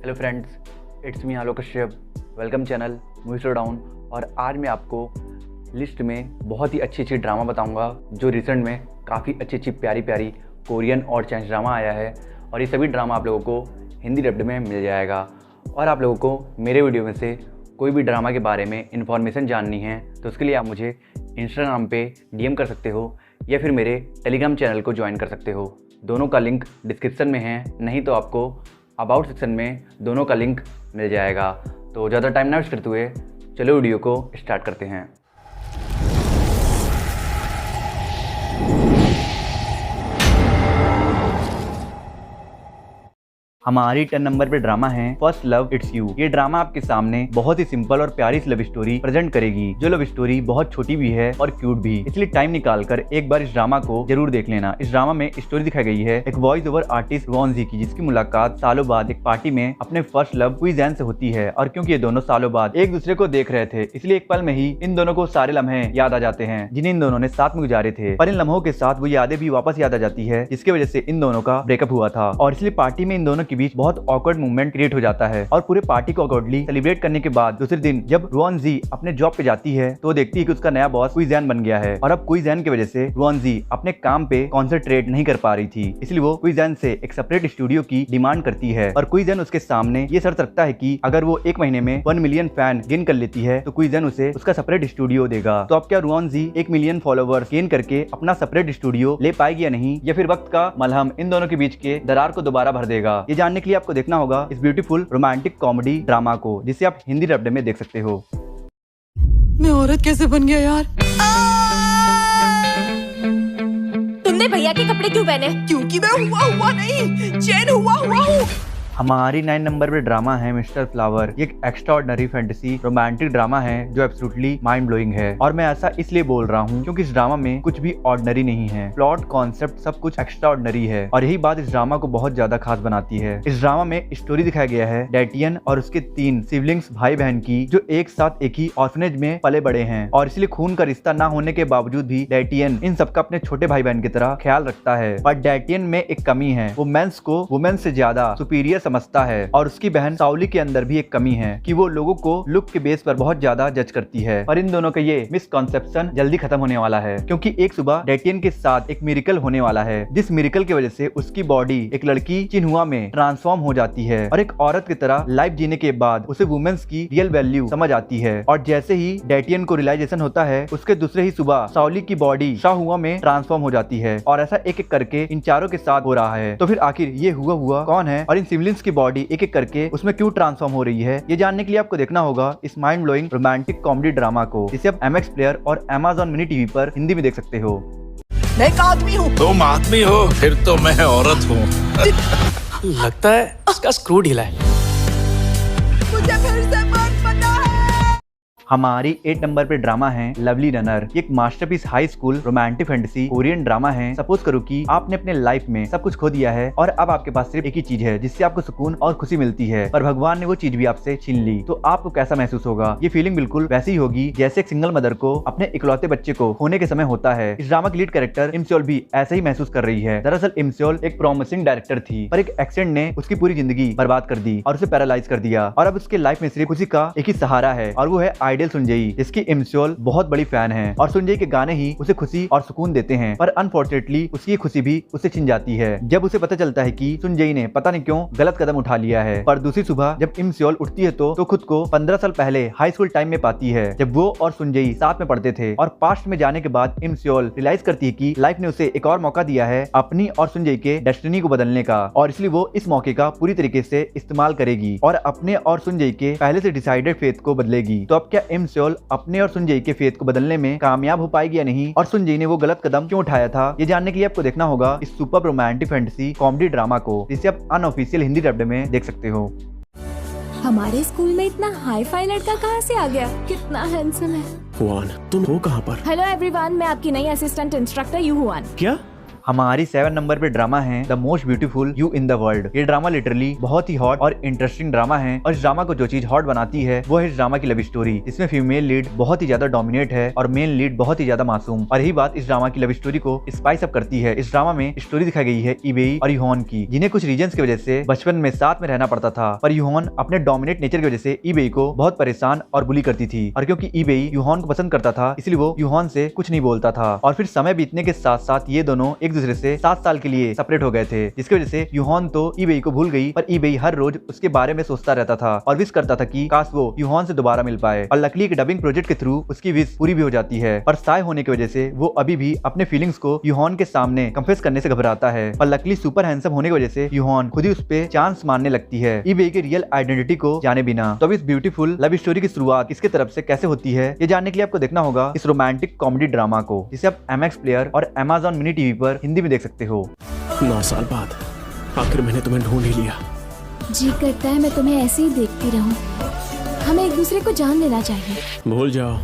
Hello friends, it's me Alok Kashyap. Welcome channel movie slow down. और आज मैं आपको लिस्ट में बहुत ही अच्छी ड्रामा बताऊंगा जो रिसेंट में काफ़ी अच्छी प्यारी कोरियन और चाइनीज ड्रामा आया है। और ये सभी ड्रामा आप लोगों को हिंदी डब्ड में मिल जाएगा। और आप लोगों को मेरे वीडियो में से कोई भी ड्रामा के बारे में इन्फॉर्मेशन जाननी है तो उसके लिए आप मुझे इंस्टाग्राम पे डीएम कर सकते हो या फिर मेरे टेलीग्राम चैनल को ज्वाइन कर सकते हो। दोनों का लिंक डिस्क्रिप्शन में है, नहीं तो आपको अबाउट सेक्शन में दोनों का लिंक मिल जाएगा। तो ज़्यादा टाइम ना वेस्ट करते हुए चलो वीडियो को स्टार्ट करते हैं। हमारी 10 नंबर पे ड्रामा है फर्स्ट लव इट्स यू। ये ड्रामा आपके सामने बहुत ही सिंपल और प्यारी सी लव स्टोरी प्रेजेंट करेगी, जो लव स्टोरी बहुत छोटी भी है और क्यूट भी। इसलिए टाइम निकालकर एक बार इस ड्रामा को जरूर देख लेना। इस ड्रामा में स्टोरी दिखाई गई है एक वॉइस ओवर आर्टिस्ट रॉन जी की, जिसकी मुलाकात सालों बाद एक पार्टी में अपने फर्स्ट लव हुई जैन से होती है। और क्योंकि ये दोनों सालों बाद एक दूसरे को देख रहे थे, इसलिए एक पल में ही इन दोनों को सारे लम्हे याद आ जाते हैं जिन्हें इन दोनों ने साथ में गुजारे थे। पर इन लम्हों के साथ वो यादें भी वापस याद आ जाती है, जिसकी वजह से इन दोनों का ब्रेकअप हुआ था। और इसलिए पार्टी में इन दोनों के बीच बहुत ऑकवर्ड मूवमेंट क्रिएट हो जाता है। और पूरे पार्टी को ऑकवर्डली सेलिब्रेट करने के बाद दूसरे दिन जब रुआन जी अपने जॉब पे जाती है तो देखती है कि उसका नया बॉस कुई जैन बन गया है। और अब कुई जैन की वजह से रुआन जी अपने काम पे कॉन्सेंट्रेट नहीं कर पा रही थी, इसलिए वो कुई जैन से एक सेपरेट स्टूडियो की डिमांड करती है। और कुई जैन उसके सामने ये शर्त रखता है कि अगर वो एक महीने में 1 मिलियन फैन गेन कर लेती है तो कुई जैन उसे उसका सेपरेट स्टूडियो देगा। तो अब क्या रुआन जी 1 मिलियन फॉलोवर्स गेन करके अपना सेपरेट स्टूडियो ले पाएगी या नहीं, या फिर वक्त का मलहम इन दोनों के बीच के दरार को दोबारा भर देगा? ये जानने के लिए आपको देखना होगा इस ब्यूटीफुल रोमांटिक कॉमेडी ड्रामा को, जिसे आप हिंदी डब्ड में देख सकते हो। मैं औरत कैसे बन गया यार? तुमने भैया के कपड़े क्यों पहने? क्योंकि मैं हुआ नहीं, चैन हुआ हूँ। हमारी 9 नंबर पे ड्रामा है मिस्टर फ्लावर। ये एक एक्स्ट्राऑर्डिनरी फैंटेसी रोमांटिक ड्रामा है जो एब्सोल्युटली माइंड ब्लोइंग है। और मैं ऐसा इसलिए बोल रहा हूँ क्योंकि इस ड्रामा में कुछ भी ऑर्डिनरी नहीं है। प्लॉट, कॉन्सेप्ट सब कुछ एक्स्ट्राऑर्डिनरी है और यही बात इस ड्रामा को बहुत ज्यादा खास बनाती है। इस ड्रामा में स्टोरी दिखाया गया है डैटियन और उसके 3 सिबलिंग्स भाई बहन की, जो एक साथ एक ही ऑर्फनेज में पले बड़े हैं। और इसलिए खून का रिश्ता ना होने के बावजूद भी डैटियन इन सबका अपने छोटे भाई बहन की तरह ख्याल रखता है। पर डैटियन में एक कमी है, वो मेंस को वुमेन से ज्यादा सुपीरियर समझता है। और उसकी बहन साउली के अंदर भी एक कमी है कि वो लोगों को लुक के बेस पर बहुत ज्यादा जज करती है। और इन दोनों का ये मिसकॉन्सेप्शन जल्दी खत्म होने वाला है, क्योंकि एक सुबह डैटियन के साथ एक मिरेकल होने वाला है, जिस मिरेकल की वजह से उसकी बॉडी एक लड़की चिन्हुआ में ट्रांसफॉर्म हो जाती है और एक औरत की तरह लाइफ जीने के बाद उसे वुमेन्स की रियल वैल्यू समझ आती है। और जैसे ही डैटियन को रियलाइजेशन होता है, उसके दूसरे ही सुबह साउली की बॉडी शाहुआ में ट्रांसफॉर्म हो जाती है। और ऐसा एक एक करके इन चारों के साथ हो रहा है। तो फिर आखिर ये हुआ कौन है और इन सिबलिंग्स की बॉडी एक एक करके उसमें क्यों ट्रांसफॉर्म हो रही है, ये जानने के लिए आपको देखना होगा इस mind blowing romantic comedy drama को, जिसे आप MX प्लेयर और Amazon मिनी टीवी पर हिंदी में देख सकते हो। मैं एक आदमी हूँ। तुम आदमी हो, फिर तो मैं औरत हूँ। लगता है इसका स्क्रू ढीला है। मुझे फिर से मर्द बनना है। हमारी 8 नंबर पे ड्रामा है लवली रनर। ये एक masterpiece high school romantic fantasy Korean drama है। सपोज करो कि आपने अपने लाइफ में सब कुछ खो दिया है और अब आपके पास सिर्फ एक ही चीज है जिससे आपको सुकून और खुशी मिलती है, पर भगवान ने वो चीज भी आपसे छीन ली। तो आपको कैसा महसूस होगा? ये फीलिंग बिल्कुल वैसी ही होगी जैसे एक सिंगल मदर को अपने इकलौते बच्चे को खोने के समय होता है। इस ड्रामा की लीड कैरेक्टर इमसेओल भी ऐसे ही महसूस कर रही है। दरअसल इमसेओल एक प्रॉमिसिंग डायरेक्टर थी, पर एक एक्सीडेंट ने उसकी पूरी जिंदगी बर्बाद कर दी और उसे पैरालाइज कर दिया। और अब उसके लाइफ में सिर्फ खुशी का एक ही सहारा है, और वो है आइडियल सुनजई, जिसकी इमसेओल बहुत बड़ी फैन है। और सुनजई के गाने ही उसे खुशी और सुकून देते हैं, पर अनफॉर्चुनेटली उसकी खुशी भी उसे छिन जाती है जब उसे पता चलता है कि सुनजई ने पता नहीं क्यों गलत कदम उठा लिया है। पर दूसरी सुबह जब इमसेओल उठती है तो खुद को 15 साल पहले हाई स्कूल टाइम में पाती है, जब वो और सुनजई साथ में पढ़ते थे। और पास्ट में जाने के बाद इमसेओल रियलाइज करती है कि लाइफ ने उसे एक और मौका दिया है अपनी और सुनजई के डेस्टिनी को बदलने का, और इसलिए वो इस मौके का पूरी तरीके से इस्तेमाल करेगी और अपने और सुनजई के पहले से डिसाइडेड फेथ को बदलेगी। तो अब क्या इमसेओल अपने और सुनजई के फेथ को बदलने में कामयाब हो पाएगी या नहीं, और सुनजई ने वो गलत कदम क्यों उठाया था, ये जानने के लिए आपको देखना होगा इस super romantic fantasy comedy drama को, जिसे आप अनऑफिशियल हिंदी डब्ड में देख सकते हो। हमारे स्कूल में इतना हाई फाई लड़का कहाँ से आ गया? कितना हैंडसम है। हुआन, तुम हो कहाँ पर? हेलो एवरीवन, मैं आपकी नई असिस्टेंट इंस्ट्रक्टर यू हुआन। क्या हमारी 7 नंबर पे ड्रामा है the most beautiful you in the world. ये ड्रामा लिटरली बहुत ही हॉट और इंटरेस्टिंग ड्रामा है और इस ड्रामा को जो चीज हॉट बनाती है वो है इस ड्रामा की लव स्टोरी। इसमें फीमेल लीड बहुत ही ज्यादा डोमिनेट है और मेल लीड बहुत ही ज्यादा मासूम। और यही बात इस ड्रामा की लव स्टोरी को स्पाइस अप करती है। इस ड्रामा में स्टोरी दिखाई गई है इबेई और यूहॉन की, जिन्हें कुछ रीजंस की वजह से बचपन में साथ में रहना पड़ता था। पर यूहॉन अपने डोमिनेट नेचर की वजह से इबेई को बहुत परेशान और बुली करती थी। और क्योंकि इबेई यूहॉन को पसंद करता था इसलिए वो यूहॉन से कुछ नहीं बोलता था। और फिर समय बीतने के साथ साथ ये दोनों एक दूसरे से 7 साल के लिए सेपरेट हो गए थे, जिसकी वजह से यूहॉन तो इबेई को भूल गई। पर इबेई हर रोज उसके बारे में सोचता रहता था और विश करता था कि काश वो यूहॉन से दोबारा मिल पाए। और लकली एक डबिंग प्रोजेक्ट के थ्रू उसकी विश पूरी भी हो जाती है। पर साय होने की वजह से वो अभी भी अपने फीलिंग्स को यूहॉन के सामने कंफेस करने से घबराता है। और लकली सुपर हैंडसम होने की वजह से यूहॉन खुद ही उस पे चांस मारने लगती है इबेई के रियल आइडेंटिटी को जाने बिना। तो अब इस ब्यूटीफुल लव स्टोरी की शुरुआत इसके तरफ से कैसे होती है ये जानने के लिए आपको देखना होगा इस रोमांटिक कॉमेडी ड्रामा को, जिसे आप MX प्लेयर और Amazon मिनी टीवी पर हिंदी में देख सकते हो। 9 साल बाद आखिर मैंने तुम्हें ढूंढ ही लिया। जी करता है मैं तुम्हें ऐसे ही देखती रहूं। हमें एक दूसरे को जान लेना चाहिए। भूल जाओ।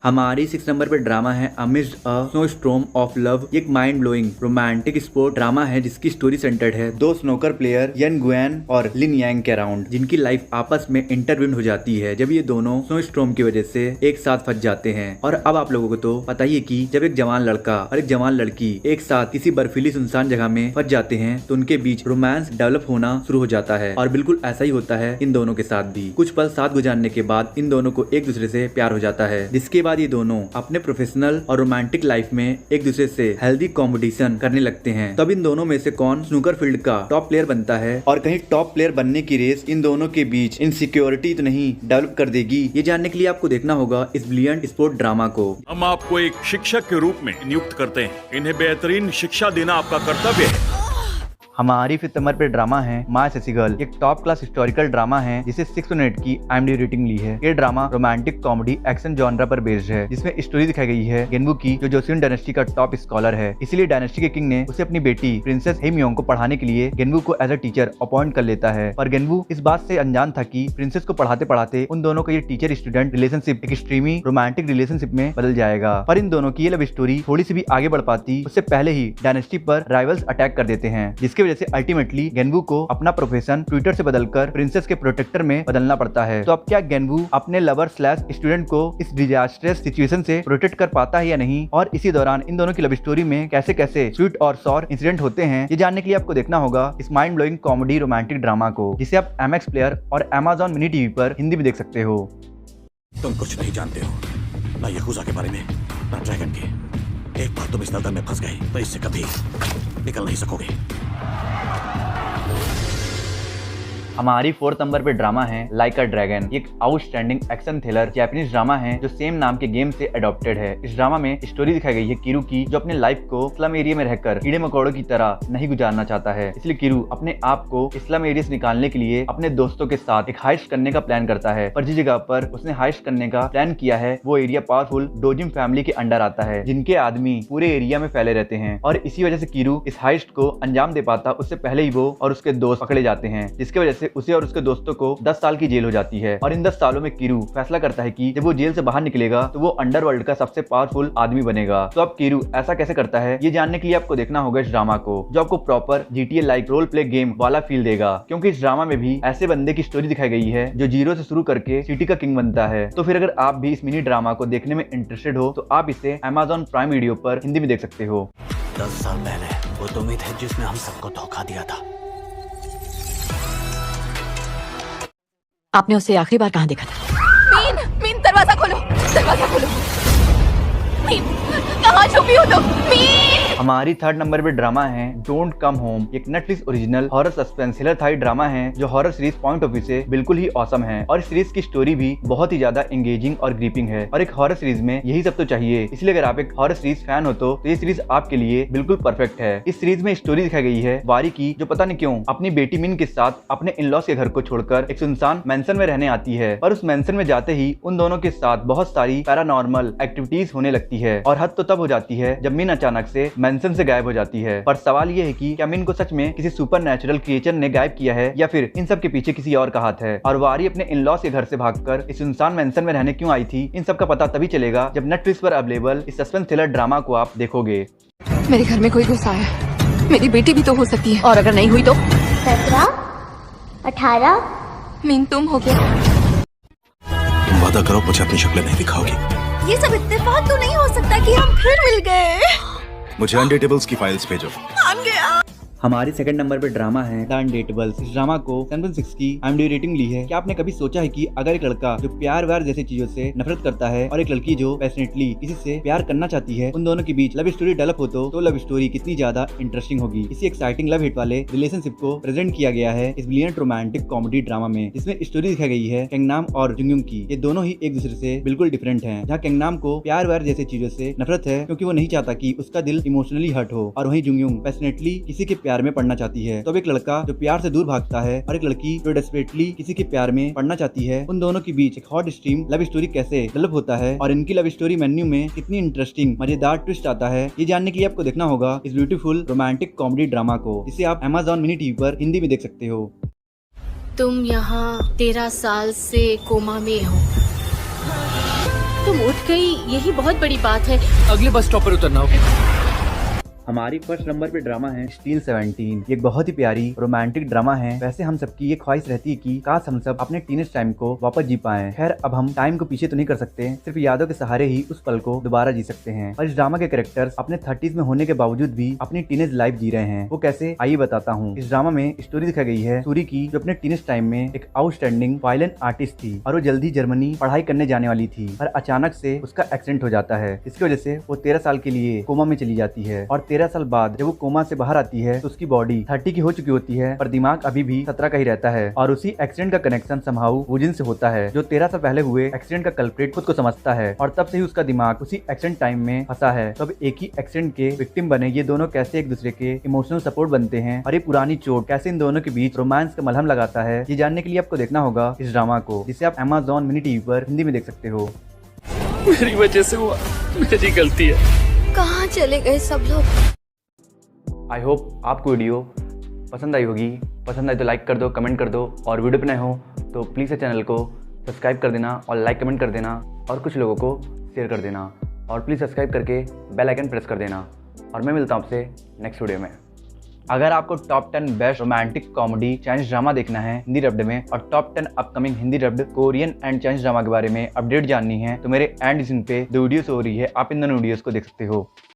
हमारी 6 नंबर पे ड्रामा है amidst a snowstorm of love. एक mind blowing romantic sport drama है जिसकी स्टोरी सेंटर्ड है 2 स्नोकर प्लेयर यन गुएन और लिन यांग के अराउंड, जिनकी लाइफ आपस में इंटरव्यून हो जाती है जब ये दोनों स्नोस्टॉर्म की वजह से एक साथ फंस जाते हैं। और अब आप लोगों को तो पता ही है कि जब एक जवान लड़का और एक जवान लड़की एक साथ किसी बर्फीली सुनसान जगह में फंस जाते हैं तो उनके बीच रोमांस डेवलप होना शुरू हो जाता है। और बिल्कुल ऐसा ही होता है इन दोनों के साथ भी। कुछ पल साथ गुजारने के बाद इन दोनों को एक दूसरे से प्यार हो जाता है, जिसके बाद ये दोनों अपने प्रोफेशनल और रोमांटिक लाइफ में एक दूसरे से हेल्दी कंपटीशन करने लगते हैं। तब इन दोनों में से कौन स्नूकर फील्ड का टॉप प्लेयर बनता है और कहीं टॉप प्लेयर बनने की रेस इन दोनों के बीच इनसिक्योरिटी तो नहीं डेवलप कर देगी, ये जानने के लिए आपको देखना होगा इस ब्रिलियंट स्पोर्ट ड्रामा को। हम आपको एक शिक्षक के रूप में नियुक्त करते हैं। इन्हें बेहतरीन शिक्षा देना आपका कर्तव्य है। हमारी 5th नंबर पे ड्रामा है माय सेक्सी गर्ल। एक टॉप क्लास हिस्टोरिकल ड्रामा है जिसे 6.8 की IMDb रेटिंग ली है। ये drama romantic comedy action genre पर बेस्ड है, जिसमें स्टोरी दिखाई गई है गेनवू की, जो जोसिन डायनेस्टी का टॉप स्कॉलर है। इसीलिए डायनेस्टी के किंग ने उसे अपनी बेटी प्रिंसेस हेमियोंग को पढ़ाने के लिए गेनवू को एज अ टीचर अपॉइंट कर लेता है। पर गेनवू इस बात से अनजान था कि प्रिंसेस को पढ़ाते पढ़ाते उन दोनों का ये टीचर स्टूडेंट रिलेशनशिप एक एक्सट्रीमी रोमांटिक रिलेशनशिप में बदल जाएगा। पर इन दोनों की ये लव स्टोरी थोड़ी सी भी आगे बढ़ पाती उससे पहले ही डायनेस्टी पर राइवल्स अटैक कर देते हैं, जिसकी वजह से अल्टीमेटली गेनवू को अपना प्रोफेशन ट्विटर से बदलकर प्रिंसेस के प्रोटेक्टर में बदलना पड़ता है। तो अब क्या गेनवू अपने लवर स्लैश स्टूडेंट को इस डिजास्टरस सिचुएशन से प्रोटेक्ट कर पाता है या नहीं, और इसी दौरान इन दोनों की लव स्टोरी में कैसे कैसे स्वीट और सॉर इंसिडेंट होते हैं, ये जानने के लिए आपको देखना होगा इस mind blowing comedy romantic drama को, जिसे आप MX प्लेयर और Amazon मिनी टीवी पर हिंदी में देख सकते हो। तुम कुछ नहीं जानते हो, ना यहूजा के बारे में ना ड्रैगन के। एक बार तुम इस दलदल में फंस गए तो इससे कभी निकल नहीं सकोगे। हमारी 4th नंबर पे ड्रामा है लाइक अ ड्रैगन। एक outstanding action thriller Japanese drama है जो सेम नाम के गेम से अडॉप्टेड है। इस ड्रामा में स्टोरी दिखाई गई है किरू की, जो अपने लाइफ को स्लम एरिया में रहकर कीड़े मकोड़ों की तरह नहीं गुजारना चाहता है। इसलिए किरू अपने आप को स्लम एरिया से निकालने के लिए अपने दोस्तों के साथ एक हाइस्ट करने का प्लान करता है। पर जिस जगह पर उसने हाइस्ट करने का प्लान किया है वो एरिया पावरफुल डोजिम फैमिली के अंडर आता है, जिनके आदमी पूरे एरिया में फैले रहते हैं। और इसी वजह से किरू इस हाइस्ट को अंजाम दे पाता उससे पहले ही वो और उसके दोस्त पकड़े जाते हैं, जिसकी वजह से उसे और उसके दोस्तों को 10 साल की जेल हो जाती है। और इन 10 सालों में किरू फैसला करता है कि जब वो जेल से बाहर निकलेगा तो वो अंडरवर्ल्ड का सबसे पावरफुल आदमी बनेगा। तो अब किरू ऐसा कैसे करता है ये जानने के लिए आपको देखना होगा इस ड्रामा को, जो आपको proper GTA like role play game वाला फील देगा। क्योंकि इस ड्रामा में भी ऐसे बंदे की स्टोरी दिखाई गई है जो 0 से शुरू करके सिटी का किंग बनता है। तो फिर अगर आप भी इस मिनी ड्रामा को देखने में इंटरेस्टेड हो तो आप इसे Amazon प्राइम वीडियो पर हिंदी में देख सकते हो। 10 साल पहले वो तुम ही थे जिसने हम सबको धोखा दिया था। आपने उसे आखिरी बार कहाँ देखा था? मीन मीन दरवाजा खोलो, दरवाजा खोलो। मीन कहाँ छुपी हो तुम? मीन। हमारी 3rd नंबर पे ड्रामा है डोंट कम होम। एक Netflix original horror suspense thriller Thai drama है जो horror series point of view से बिल्कुल ही ऑसम है। और इस सीरीज की स्टोरी भी बहुत ही ज्यादा एंगेजिंग और ग्रिपिंग है। और एक हॉरर सीरीज में यही सब तो चाहिए, इसलिए अगर आप एक हॉरर सीरीज फैन हो तो ये सीरीज आपके लिए बिल्कुल परफेक्ट है। इस सीरीज में स्टोरी दिखाई गई है वारी की, जो पता नहीं क्यों अपनी बेटी मिन के साथ अपने इन-लॉज के घर को छोड़कर एक सुनसान मेंशन में रहने आती है। पर उस मेंशन में जाते ही उन दोनों के साथ बहुत सारी पैरानॉर्मल एक्टिविटीज होने लगती है। और हद तो तब हो जाती है जब मिन अचानक से मेंशन से गायब हो जाती है। पर सवाल ये है कि क्या मिन को सच में किसी सुपर नेचुरल क्रिएचर ने गायब किया है या फिर इन सब के पीछे किसी और का हाथ है। और वारी अपने इन-लॉज के घर से भागकर इस सुनसान मेंशन में रहने क्यों आई थी, इन सब का पता तभी चलेगा जब नेटफ्लिक्स पर अवेलेबल इस सस्पेंस थ्रिलर ड्रामा को आप देखोगे। मेरे घर में कोई घुसा है। मेरी बेटी भी तो हो सकती है, और अगर नहीं हुई तो 17, 18। मीन तुम हो गया। तुम वादा करो मुझे अपनी शक्ल नहीं दिखाओगी। ये सब इत्तेफाक तो नहीं हो सकता कि हम फिर मिल गए। मुझे अनडेटेबल्स की फाइल्स भेजो। मान गया। हमारे सेकंड नंबर पे ड्रामा है द अनडेटेबल्स। इस ड्रामा को 7.6 की IMDb रेटिंग ली है। क्या आपने कभी सोचा है कि अगर एक लड़का जो प्यार व्यार जैसी चीजों से नफरत करता है और एक लड़की जो पैशनेटली किसी से प्यार करना चाहती है, उन दोनों के बीच लव स्टोरी डेवलप हो तो लव स्टोरी कितनी ज्यादा इंटरेस्टिंग होगी। इसी एक्साइटिंग लव हिट वाले रिलेशनशिप को प्रेजेंट किया गया है इस ब्रिलियंट रोमांटिक कॉमेडी ड्रामा में, जिसमें स्टोरी दिखाई गई है कैंगनाम और जुंगयुंग की। ये दोनों ही एक दूसरे से बिल्कुल डिफरेंट हैं। जहाँ कैंगनाम को प्यार व्यार जैसी चीजों से नफरत है क्योंकि वो नहीं चाहता कि उसका दिल इमोशनली हर्ट हो, और वहीं जुंगयुंग पैशनेटली किसी के प्यार में पड़ना चाहती है। तो अब एक लड़का जो प्यार से दूर भागता है और एक लड़की जो डेस्परेटली किसी के प्यार में पड़ना चाहती है, उन दोनों के बीच एक हॉट स्ट्रीम लव स्टोरी कैसे डेवलप होता है और इनकी लव स्टोरी मेन्यू में कितनी इंटरेस्टिंग मजेदार ट्विस्ट आता है, ये जानने के लिए आपको देखना होगा इस ब्यूटीफुल रोमांटिक कॉमेडी ड्रामा को, जिसे आप Amazon मिनी टीवी पर हिंदी में देख सकते हो। तुम यहाँ 13 साल से कोमा में हो। तुम उठ गई, यही बहुत बड़ी बात है। अगले बस स्टॉप पर उतरना होगा। हमारी फर्स्ट नंबर पे ड्रामा है स्टील 17। ये बहुत ही प्यारी रोमांटिक ड्रामा है। वैसे हम सबकी ये ख्वाहिश रहती है कि काश हम सब अपने टीनेज टाइम को वापस जी पाएं। खैर अब हम टाइम को पीछे तो नहीं कर सकते, सिर्फ यादों के सहारे ही उस पल को दोबारा जी सकते हैं। और इस ड्रामा के कैरेक्टर्स अपने 30s में होने के बावजूद भी अपनी टीनेज लाइफ जी रहे हैं। वो कैसे, आइए बताता हूँ। इस ड्रामा में स्टोरी दिखाई गई है सूरी की, जो अपने टीनेज टाइम में एक आउटस्टैंडिंग वायलिन आर्टिस्ट थी और वो जल्दी जर्मनी पढ़ाई करने जाने वाली थी, पर अचानक से उसका एक्सीडेंट हो जाता है। इसकी वजह से वो 13 साल के लिए कोमा में चली जाती है और 13 साल बाद जब वो कोमा से बाहर आती है तो उसकी बॉडी 30 की हो चुकी होती है, पर दिमाग अभी भी 17 का ही रहता है। और उसी एक्सीडेंट का कनेक्शन समहाउ वुजिन से होता है, जो 13 साल पहले हुए एक्सीडेंट का कल्प्रिट खुद को समझता है, और तब से ही उसका दिमाग उसी एक्सीडेंट टाइम में फंसा है। तो अब एक ही एक्सीडेंट के विक्टिम बने ये दोनों कैसे एक दूसरे के इमोशनल सपोर्ट बनते हैं और ये पुरानी चोट कैसे इन दोनों के बीच रोमांस का मलहम लगाता है, ये जानने के लिए आपको देखना होगा इस ड्रामा को, जिसे आप Amazon मिनी टीवी पर हिंदी में देख सकते हो। मेरी वजह से हुआ, मेरी गलती है। कहाँ चले गए सब लोग? आई होप आपको वीडियो पसंद आई होगी। पसंद आई तो लाइक कर दो, कमेंट कर दो, और वीडियो पे नए हो तो प्लीज़ से चैनल को सब्सक्राइब कर देना और लाइक कमेंट कर देना और कुछ लोगों को शेयर कर देना, और प्लीज़ सब्सक्राइब करके बेल आइकन प्रेस कर देना। और मैं मिलता हूँ आपसे नेक्स्ट वीडियो में। अगर आपको top 10 best romantic comedy Chinese drama देखना है हिंदी रब्ड में, और top 10 upcoming Hindi rubbed Korean and Chinese drama के बारे में अपडेट जाननी है, तो मेरे एंड सीन पे 2 वीडियोस हो रही है, आप इन दोनों वीडियोस को देख सकते हो।